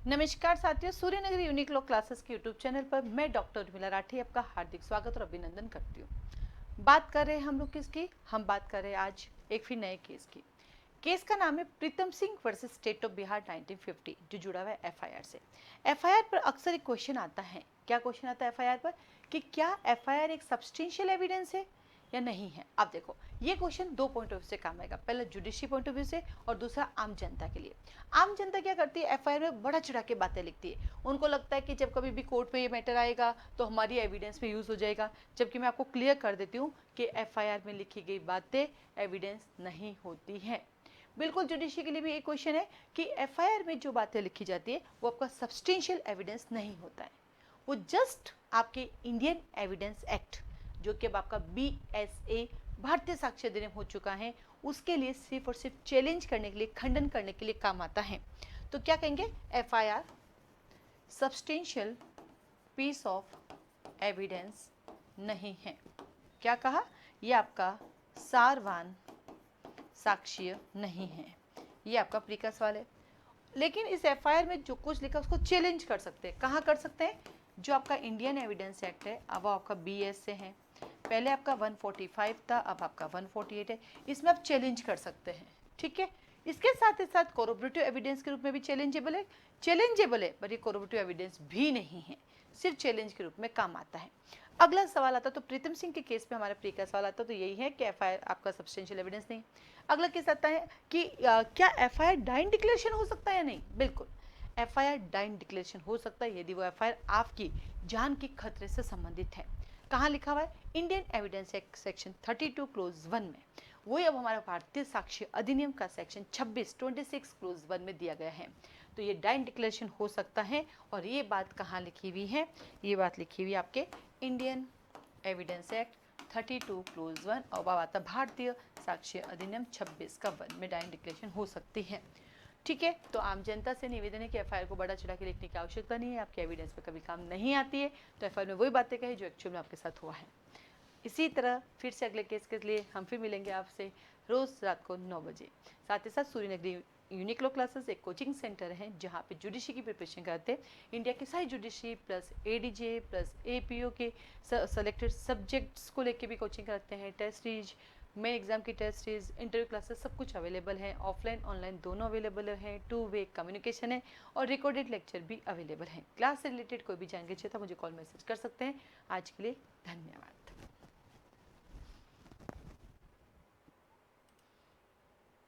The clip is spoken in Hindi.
नमस्कार साथियों, सूर्य नगरी यूनिक लॉ क्लासेस के यूट्यूब चैनल पर मैं डॉक्टर उर्मिला राठी आपका हार्दिक स्वागत और अभिनंदन करती हूँ। बात कर रहे हैं हम लोग किसकी? हम बात कर रहे हैं आज एक फिर नए केस की। केस का नाम है Pritam Singh versus state of Bihar 1950, जो जुड़ा हुआ है एफआईआर से। एफआईआर पर अक्सर एक क्वेश्चन आता है। क्या क्वेश्चन आता है एफआईआर पर? कि क्या एफआईआर एक सब्सटेंशियल एविडेंस है या नहीं है। अब देखो, ये क्वेश्चन दो पॉइंट ऑफ व्यू से काम आएगा। पहला जुडिशरी पॉइंट ऑफ व्यू से और दूसरा आम जनता के लिए। आम जनता क्या करती है? एफआईआर में बड़ा चढ़ा के बातें लिखती है। उनको लगता है कि जब कभी भी कोर्ट में ये मैटर आएगा तो हमारी एविडेंस में यूज हो जाएगा। जबकि मैं आपको क्लियर कर देती हूँ कि एफआईआर में लिखी गई बातें एविडेंस नहीं होती है। बिल्कुल जुडिशरी के लिए भी एक क्वेश्चन है कि एफआईआर में जो बातें लिखी जाती है वो आपका सब्सटेंशियल एविडेंस नहीं होता है। वो जस्ट आपके इंडियन एविडेंस एक्ट, जो कि अब आपका BSA भारतीय साक्ष्य अधिनियम हो चुका है, उसके लिए सिर्फ और सिर्फ चैलेंज करने के लिए, खंडन करने के लिए काम आता है। तो क्या कहेंगे? FIR substantial piece of evidence नहीं है। क्या कहा? ये आपका सारवान साक्ष्य नहीं है। ये आपका प्री का सवाल है। लेकिन इस एफआईआर में जो कुछ लिखा उसको चैलेंज कर सकते हैं। कहाँ कर सकते हैं? जो आपका इंडियन एविडेंस एक्ट है, अब वो आपका BS से है। पहले आपका 145 था, अब आपका 148 है। इसमें आप चैलेंज कर सकते हैं। ठीक है। इसके साथ ही साथ कोरोबरेटिव एविडेंस के रूप में भी चैलेंजेबल है, पर ये कोरोबरेटिव एविडेंस भी नहीं है, सिर्फ चैलेंज के रूप में काम आता है। अगला सवाल आता तो प्रीतम सिंह के केस में हमारा प्री का सवाल आता तो यही है कि एफआईआर आपका सब्सटेंशियल एविडेंस नहीं। अगला केस आता है कि क्या एफआईआर डाइन डिक्लेरेशन हो सकता है या नहीं। बिल्कुल, एफआईआर डाइन डिक्लेरेशन हो सकता है यदि वो एफआईआर आपकी जान के खतरे से संबंधित है। कहाँ लिखा हुआ है? Indian evidence act section 32 close 1 में। वही अब हमारा भारतीय साक्ष्य अधिनियम का सेक्शन 26 क्लोज 1 में दिया गया है। तो ये डाइन डिक्लेरेशन हो सकता है। और ये बात कहाँ लिखी हुई है? ये बात लिखी हुई है आपके इंडियन एविडेंस एक्ट 32 क्लोज 1 और आता भारतीय साक्ष्य अधिनियम 26 का 1 में डाइन डिक्लेरेशन हो सकती है। ठीक है। तो आम जनता से निवेदन है कि एफआईआर को बड़ा चढ़ा के लिखने की आवश्यकता नहीं है। आपके एविडेंस पे कभी काम नहीं आती है तो एफआईआर में वही बातें कही जो एक्चुअल में आपके साथ हुआ है। इसी तरह फिर से अगले केस के लिए हम फिर मिलेंगे आपसे रोज रात को 9 बजे। साथ ही साथ सूर्य नगरी यूनिक लॉ क्लासेस एक कोचिंग सेंटर है जहाँ पे जुडिशरी की प्रिपरेशन करते हैं। इंडिया की सारी judiciary plus ADJ plus APO के सेलेक्टेड सब्जेक्ट्स को लेके भी कोचिंग करते हैं। टेस्ट सीरीज, मेन एग्जाम की टेस्ट सीरीज, इंटरव्यू क्लासेस सब कुछ अवेलेबल है। ऑफलाइन ऑनलाइन दोनों अवेलेबल है। 2 वे कम्युनिकेशन है और रिकॉर्डेड लेक्चर भी अवेलेबल है। क्लास से रिलेटेड कोई भी जानकारी चाहिए तो मुझे कॉल मैसेज कर सकते हैं। आज के लिए धन्यवाद।